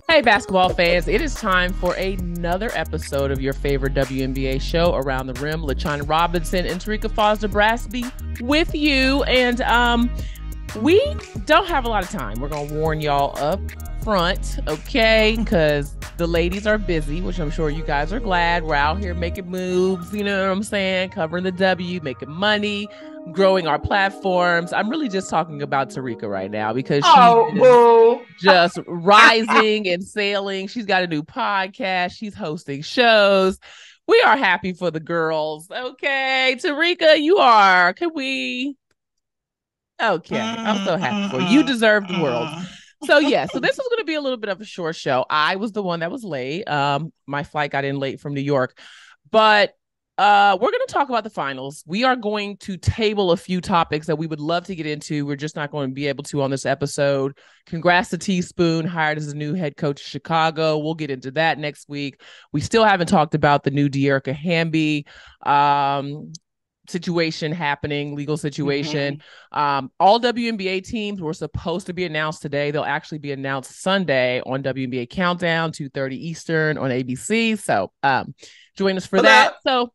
Hey, basketball fans, it is time for another episode of your favorite WNBA show, Around the Rim. LaChina Robinson and Terrika Foster-Brasby with you. And we don't have a lot of time. We're going to warn y'all up front, okay? Because the ladies are busy, which I'm sure you guys are glad. We're out here making moves, you know what I'm saying? Covering the W, making money, growing our platforms. I'm really just talking about Terrika right now because she is just rising and sailing. She's got a new podcast. She's hosting shows. We are happy for the girls. Okay, Terrika, you are. Can we? Okay, I'm so happy for you. You deserve the world. So so this is going to be a little bit of a short show. I was the one that was late. My flight got in late from New York, but we're going to talk about the finals. We are going to table a few topics that we would love to get into. We're just not going to be able to on this episode. Congrats to Teaspoon, hired as the new head coach of Chicago. We'll get into that next week. We still haven't talked about the new Terrika Hamby situation happening, legal situation. All WNBA teams were supposed to be announced today. They'll actually be announced Sunday on WNBA Countdown, 2:30 Eastern on ABC. So join us for that. So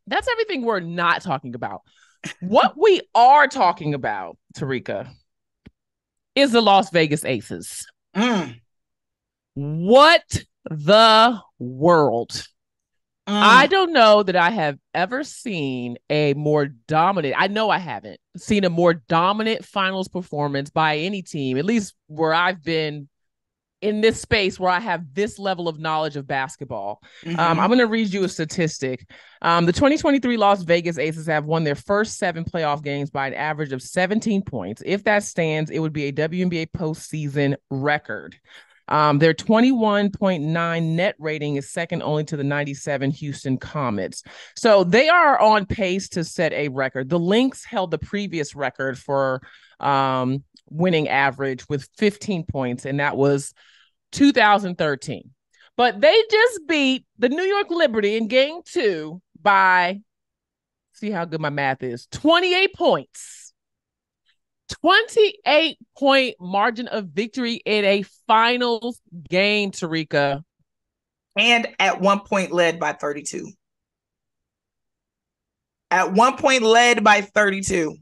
that's everything we're not talking about. What we are talking about, Terrika, is the Las Vegas Aces. What the world? I don't know that I have ever seen a more dominant, I know I haven't seen a more dominant finals performance by any team, at least where I've been in this space where I have this level of knowledge of basketball. I'm going to read you a statistic. The 2023 Las Vegas Aces have won their first 7 playoff games by an average of 17 points. If that stands, it would be a WNBA postseason record. Their 21.9 net rating is second only to the 97 Houston Comets. So they are on pace to set a record. The Lynx held the previous record for winning average with 15 points, and that was 2013. But they just beat the New York Liberty in game 2 by, see how good my math is, 28 points. 28-point margin of victory in a finals game, Terrika. And at one point led by 32. At one point led by 32.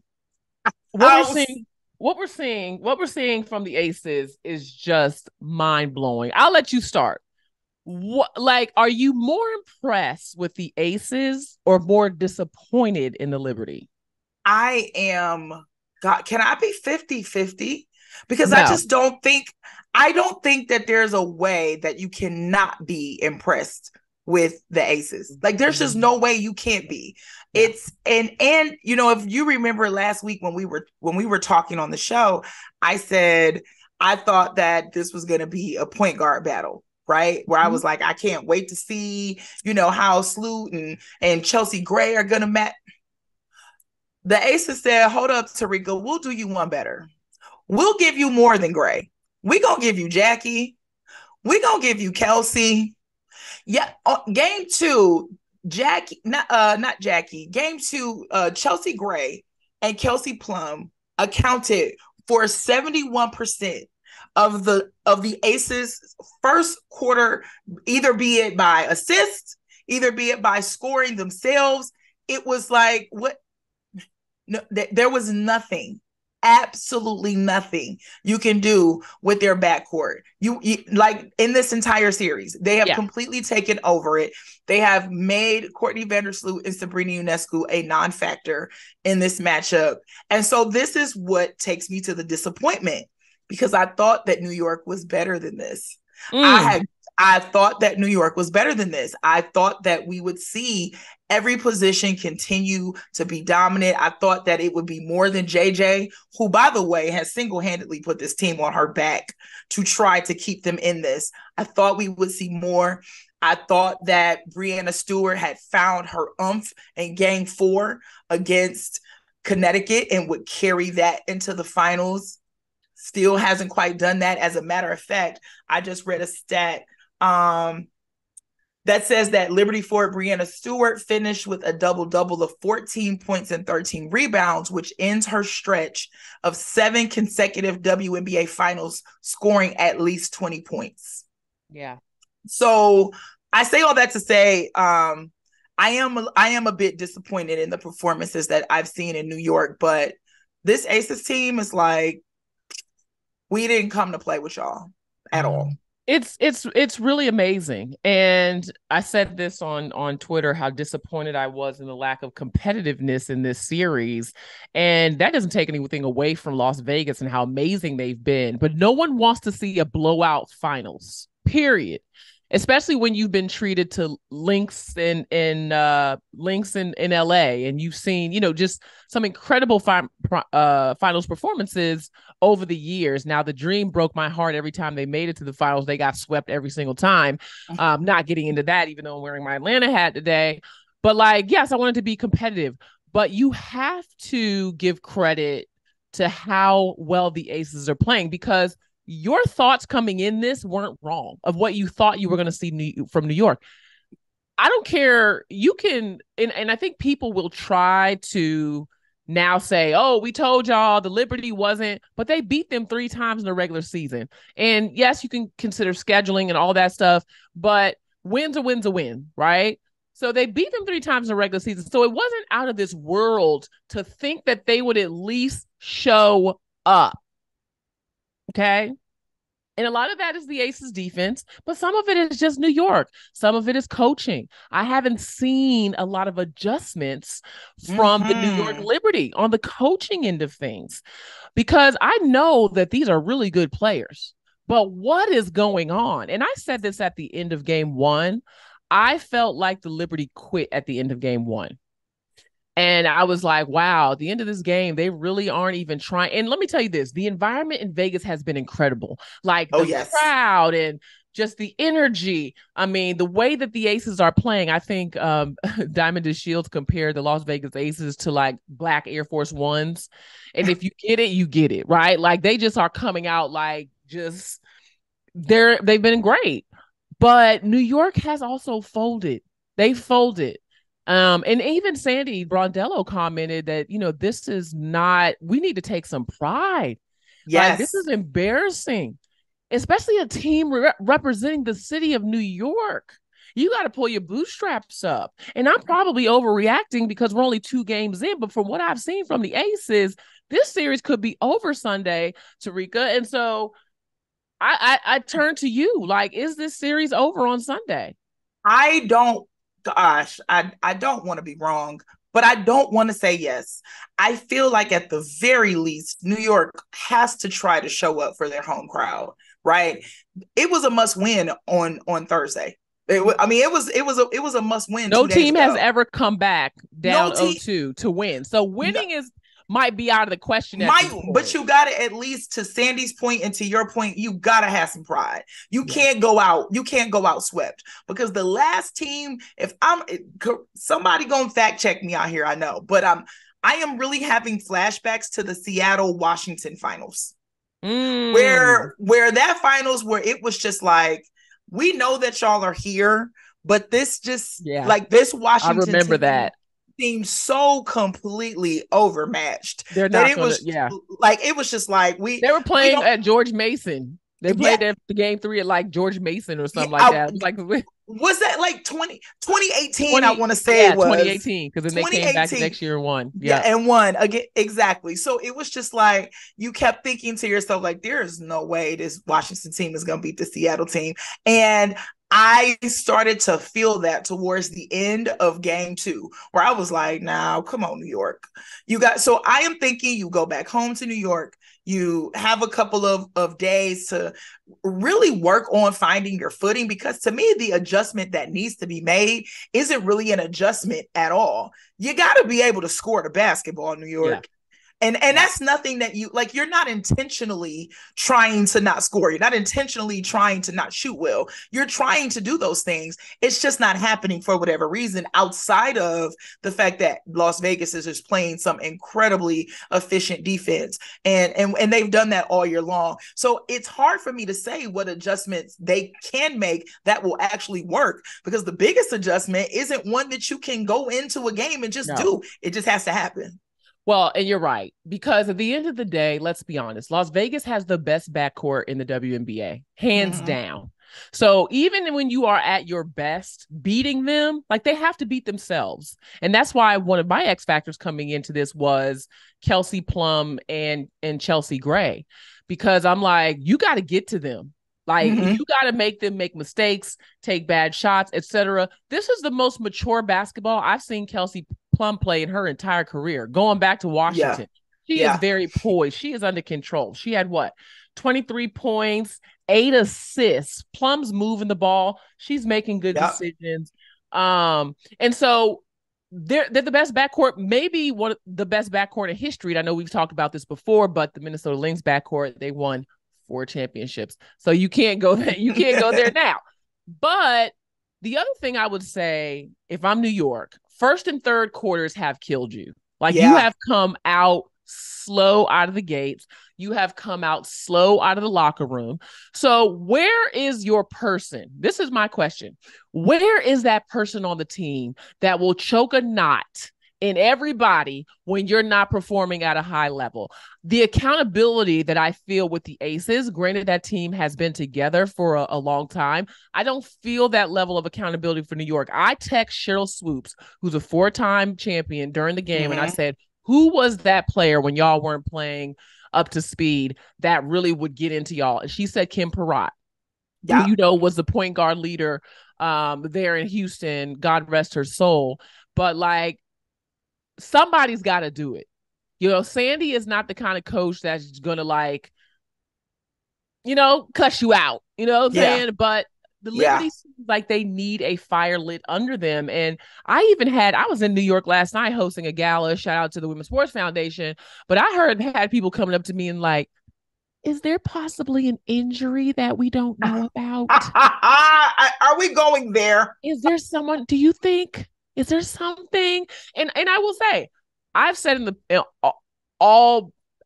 What we're seeing from the Aces is just mind-blowing. I'll let you start. Are you more impressed with the Aces or more disappointed in the Liberty? I am. God, can I be 50-50? Because No. I don't think that there's a way that you cannot be impressed with the Aces. Like there's just no way you can't be. Yeah. It's and you know, if you remember last week when we were talking on the show, I said I thought that this was going to be a point guard battle, right? Where I was like, I can't wait to see, you know, how Sloot and Chelsea Gray are going to match. The Aces said, hold up, Terrika, we'll do you one better. We'll give you more than Gray. We're going to give you Jackie. We're going to give you Kelsey. Yeah, game 2, not Jackie. Game 2, Chelsea Gray and Kelsey Plum accounted for 71% of the Aces' first quarter, either be it by assist, either be it by scoring themselves. It was like, what? No, there was nothing, absolutely nothing you can do with their backcourt. You like in this entire series, they have completely taken over it. They have made Courtney Vandersloot and Sabrina Ionescu a non-factor in this matchup. And so this is what takes me to the disappointment, because I thought that New York was better than this. I thought that New York was better than this. I thought that we would see every position continue to be dominant. I thought that it would be more than JJ, who, by the way, has single-handedly put this team on her back to try to keep them in this. I thought we would see more. I thought that Breanna Stewart had found her oomph in game 4 against Connecticut and would carry that into the finals. Still hasn't quite done that. As a matter of fact, I just read a stat that that says that Liberty forward Breanna Stewart finished with a double-double of 14 points and 13 rebounds, which ends her stretch of 7 consecutive WNBA Finals scoring at least 20 points. Yeah. So I say all that to say, I am a bit disappointed in the performances that I've seen in New York, but this Aces team is like, we didn't come to play with y'all at all. It's really amazing. And I said this on Twitter, how disappointed I was in the lack of competitiveness in this series. And that doesn't take anything away from Las Vegas and how amazing they've been. But no one wants to see a blowout finals, period. Especially when you've been treated to links in LA, and you've seen, just some incredible finals performances over the years. Now, the dream broke my heart every time they made it to the finals. They got swept every single time. Not getting into that, even though I'm wearing my Atlanta hat today. But yes, I wanted to be competitive, but you have to give credit to how well the Aces are playing, because your thoughts coming in this weren't wrong of what you thought you were going to see from New York. I don't care. You can, and I think people will try to now say, oh, we told y'all the Liberty wasn't, but they beat them 3 times in the regular season. And yes, you can consider scheduling and all that stuff, but win's a win, right? So they beat them 3 times in the regular season. So it wasn't out of this world to think that they would at least show up. Okay. And a lot of that is the Aces defense, but some of it is just New York. Some of it is coaching. I haven't seen a lot of adjustments from the New York Liberty on the coaching end of things, because I know that these are really good players, but what is going on? And I said this at the end of game 1. I felt like the Liberty quit at the end of game 1. And I was like, wow, at the end of this game, they really aren't even trying. And let me tell you this, the environment in Vegas has been incredible. Like the crowd and just the energy. I mean, the way that the Aces are playing, I think Diamond and Shields compared the Las Vegas Aces to like black Air Force Ones. And if you get it, you get it, right? Like they just are coming out like just, they've been great. But New York has also folded. They folded. And even Sandy Brondello commented that, this is not, we need to take some pride. Yes. Like, this is embarrassing, especially a team representing the city of New York. You got to pull your bootstraps up. And I'm probably overreacting because we're only 2 games in, but from what I've seen from the Aces, this series could be over Sunday, Terrika. And so I turn to you, like, is this series over on Sunday? I don't want to be wrong, but I don't want to say yes. I feel like at the very least, New York has to try to show up for their home crowd, right? It was a must win on Thursday. It was a must win. No team has ever come back down 0-2 to win. So winning might be out of the question. But you got to, at least to Sandy's point and to your point, you got to have some pride. You can't go out swept, because the last team, somebody gonna fact check me out here, I know, but I am really having flashbacks to the Seattle-Washington finals, where that finals, where it was just like, we know that y'all are here, but this just like this Washington, I remember that seemed so completely overmatched. They're not like, it was just like they were playing at George Mason. They played the game 3 at like George Mason or something like that. It was like, was that like 2018? I want to say it was 2018, because then they came back the next year and won. And won again. Exactly. So it was just like, you kept thinking to yourself, like, there is no way this Washington team is going to beat the Seattle team. And I started to feel that towards the end of game 2, where I was like, now, come on, New York. So I am thinking you go back home to New York. You have a couple of days to really work on finding your footing, because to me, the adjustment that needs to be made isn't really an adjustment at all. You got to be able to score the basketball in New York. And that's nothing that you like. You're not intentionally trying to not score. You're not intentionally trying to not shoot well. You're trying to do those things. It's just not happening for whatever reason, outside of the fact that Las Vegas is just playing some incredibly efficient defense. And they've done that all year long. So it's hard for me to say what adjustments they can make that will actually work, because the biggest adjustment isn't one that you can go into a game and just do. It just has to happen. Well, and you're right, because at the end of the day, let's be honest, Las Vegas has the best backcourt in the WNBA, hands down. So even when you are at your best, beating them, like, they have to beat themselves. And that's why one of my X factors coming into this was Kelsey Plum and Chelsea Gray, because I'm like, you got to get to them. Like, you got to make them make mistakes, take bad shots, etc. This is the most mature basketball I've seen Kelsey Plum play in her entire career, going back to Washington. She is very poised. She is under control. She had 23 points, 8 assists. Plum's moving the ball. She's making good decisions. And so they're the best backcourt, maybe one of the best backcourt in history. I know we've talked about this before, but the Minnesota Lynx backcourt, they won 4 championships. So you can't go there. You can't go there now. But the other thing I would say, if I'm New York, first and third quarters have killed you. Like, you have come out slow out of the gates. You have come out slow out of the locker room. So where is your person? This is my question. Where is that person on the team that will choke a knot in everybody when you're not performing at a high level? The accountability that I feel with the Aces, granted that team has been together for a long time, I don't feel that level of accountability for New York. I text Cheryl Swoops, who's a 4-time champion, during the game, and I said, who was that player when y'all weren't playing up to speed that really would get into y'all? And she said Kim Perrott, who, was the point guard leader there in Houston, God rest her soul. But, like, somebody's got to do it. Sandy is not the kind of coach that's going to, like, cuss you out. You know what I'm saying? But the Liberty seems like they need a fire lit under them. And I was in New York last night hosting a gala, shout out to the Women's Sports Foundation. But I had people coming up to me and like, is there possibly an injury that we don't know about? Are we going there? Is there someone, do you think? Is there something? And I will say, I've said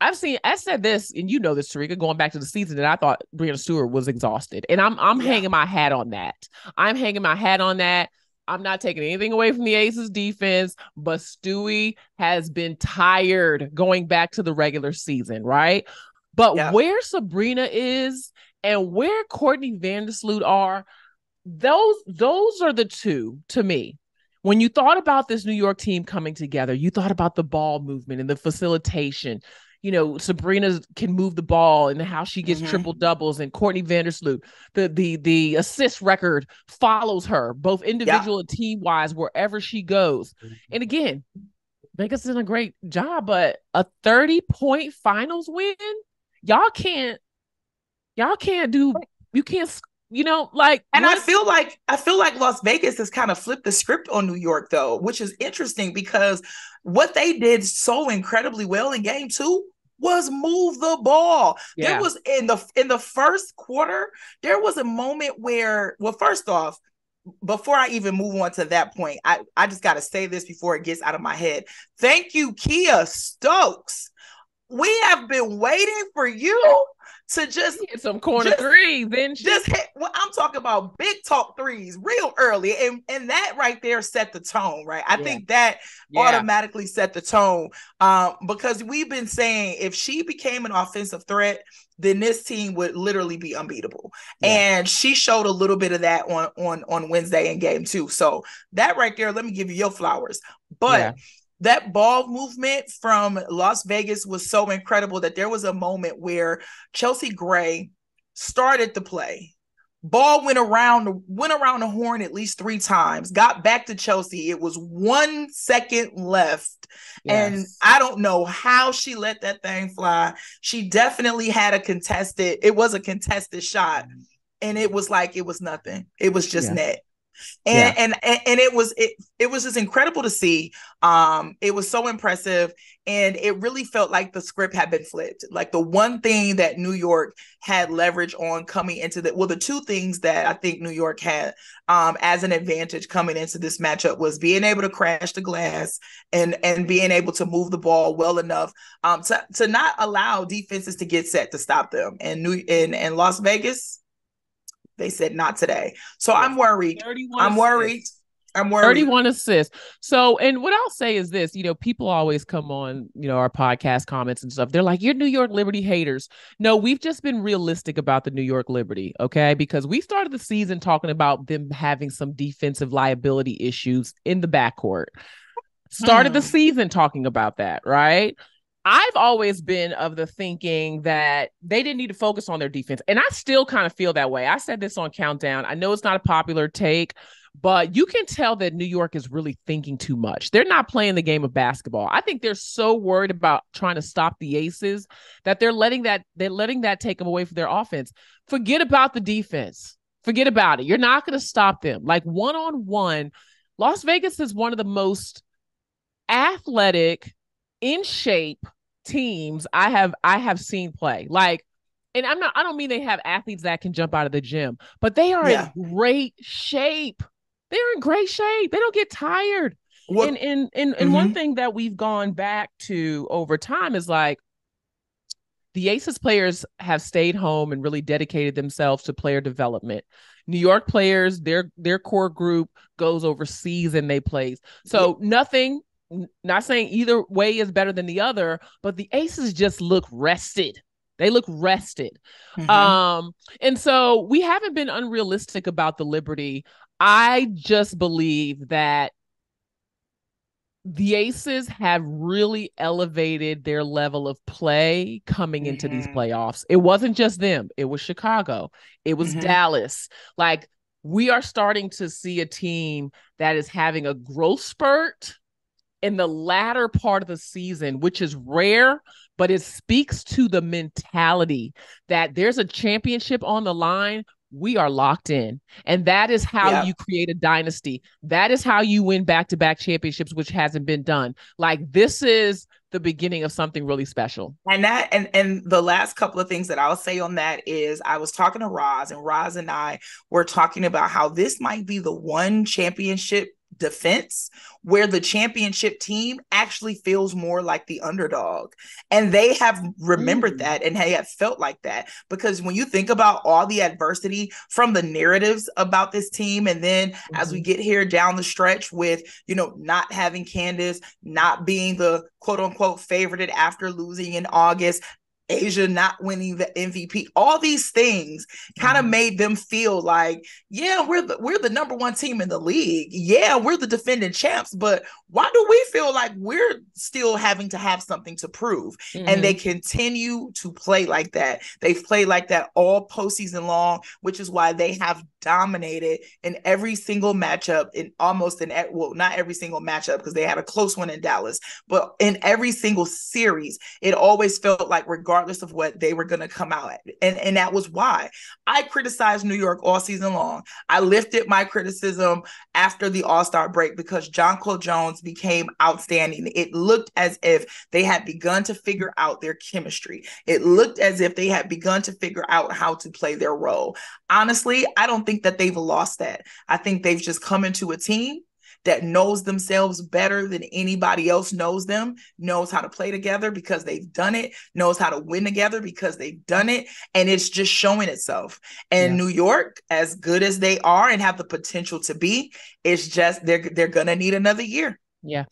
I said this, and you know this, Terrika, going back to the season, that I thought Breanna Stewart was exhausted. And I'm hanging my hat on that. I'm not taking anything away from the Aces defense, but Stewie has been tired going back to the regular season, right? But where Sabrina is and where Courtney Vandersloot are, those are the two, to me. When you thought about this New York team coming together, you thought about the ball movement and the facilitation. Sabrina can move the ball and how she gets triple doubles, and Courtney Vandersloot, the assist record follows her, both individual and team wise, wherever she goes. And again, Vegas did a great job, but a 30-point finals win, y'all can't do. You can't. And I feel like Las Vegas has kind of flipped the script on New York, though, which is interesting, because what they did so incredibly well in game 2 was move the ball. There was in the first quarter, there was a moment where, well, first off, before I even move on to that point, I just got to say this before it gets out of my head. Thank you, Kia Stokes. We have been waiting for you to just hit some corner threes. Then just hit. Well, I'm talking about big talk threes real early, and that right there set the tone. Right, I think that automatically set the tone, because we've been saying if she became an offensive threat, then this team would literally be unbeatable. And she showed a little bit of that on Wednesday in game 2. So that right there, let me give you your flowers. But that ball movement from Las Vegas was so incredible that there was a moment where Chelsea Gray started the play. Ball went around the horn at least 3 times, got back to Chelsea. It was 1 second left. And I don't know how she let that thing fly. She definitely had a contested shot. And it was like, it was nothing. It was just net. And it was just incredible to see. It was so impressive, and it really felt like the script had been flipped. Like the one thing that New York had leverage on coming into the two things that I think New York had as an advantage coming into this matchup was being able to crash the glass and being able to move the ball well enough to not allow defenses to get set to stop them. And Las Vegas, they said not today. So I'm worried. I'm worried. 31 assists. So, and what I'll say is this, people always come on, our podcast comments and stuff. They're like, you're New York Liberty haters. No, we've just been realistic about the New York Liberty, okay? Because we started the season talking about them having some defensive liability issues in the backcourt. Started the season talking about that, right? I've always been of the thinking that they didn't need to focus on their defense. And I still kind of feel that way. I said this on Countdown. I know it's not a popular take, but you can tell that New York is really thinking too much. They're not playing the game of basketball. I think they're so worried about trying to stop the Aces that they're letting that take them away from their offense. Forget about the defense. Forget about it. You're not going to stop them. Like one-on-one, Las Vegas is one of the most athletic, in shape teams I have seen play. Like, and I don't mean they have athletes that can jump out of the gym, but they are in great shape. They're in great shape. They don't get tired. And one thing that we've gone back to over time is like the Aces players have stayed home and really dedicated themselves to player development. New York players, their core group goes overseas and they play. So nothing, not saying either way is better than the other, but the Aces just look rested. They look rested. And so we haven't been unrealistic about the Liberty. I just believe that the Aces have really elevated their level of play coming into these playoffs. It wasn't just them. It was Chicago. It was Dallas. Like, we are starting to see a team that is having a growth spurt in the latter part of the season, which is rare, but it speaks to the mentality that there's a championship on the line. We are locked in. And that is how you create a dynasty. That is how you win back-to-back championships, which hasn't been done. Like, this is the beginning of something really special. And that, and the last couple of things that I'll say on that is I was talking to Roz, and Roz and I were talking about how this might be the one championship defense where the championship team actually feels more like the underdog. And they have remembered that, and they have felt like that, because when you think about all the adversity from the narratives about this team, and then as we get here down the stretch with, not having Candace, not being the quote unquote favorite after losing in August, Asia not winning the MVP, all these things kind of made them feel like, yeah, we're the number one team in the league. Yeah, we're the defending champs, but why do we feel like we're still having to have something to prove? And they continue to play like that. They've played like that all postseason long, which is why they have dominated in every single matchup, not every single matchup, because they had a close one in Dallas, but in every single series, it always felt like, regardless of what, they were going to come out at. And that was why I criticized New York all season long. I lifted my criticism after the All-Star break because Jonquel Jones became outstanding. It looked as if they had begun to figure out their chemistry. It looked as if they had begun to figure out how to play their role. Honestly, I don't think that they've lost that. I think they've just come into a team that knows themselves better than anybody else knows them, knows how to play together because they've done it, knows how to win together because they've done it, and it's just showing itself. And New York, as good as they are and have the potential to be, it's just they're gonna need another year. Yeah.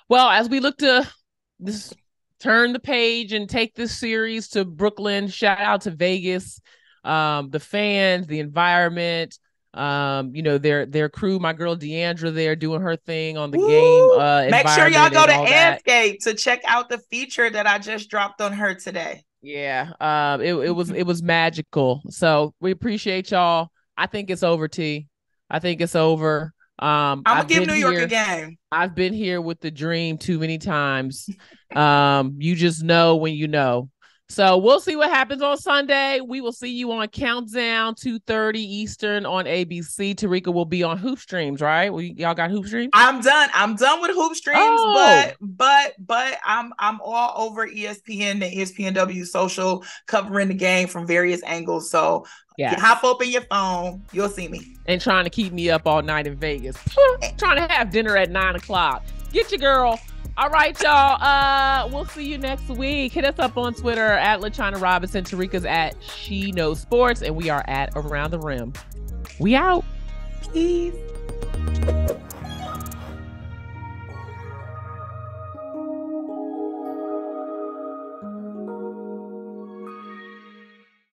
Well, as we look to this, turn the page and take this series to Brooklyn, shout out to Vegas, the fans, the environment. Their crew, my girl Deandra there doing her thing on the game. Make sure y'all go to Anscape to check out the feature that I just dropped on her today. Yeah. It was magical. So we appreciate y'all. I think it's over, T. I think it's over. I'm gonna give New York a game. I've been here with the dream too many times. You just know when you know. So we'll see what happens on Sunday. We will see you on Countdown 2:30 Eastern on ABC. Terrika will be on Hoop Streams, right? Y'all got Hoop Streams? I'm done with Hoop Streams, but I'm all over ESPN, the ESPNW social, covering the game from various angles. So you hop open your phone, you'll see me. And trying to keep me up all night in Vegas. Trying to have dinner at 9:00. Get your girl. All right, y'all. We'll see you next week. Hit us up on Twitter at LaChina Robinson. Terrika's at She Knows Sports, and we are at Around the Rim. We out. Peace.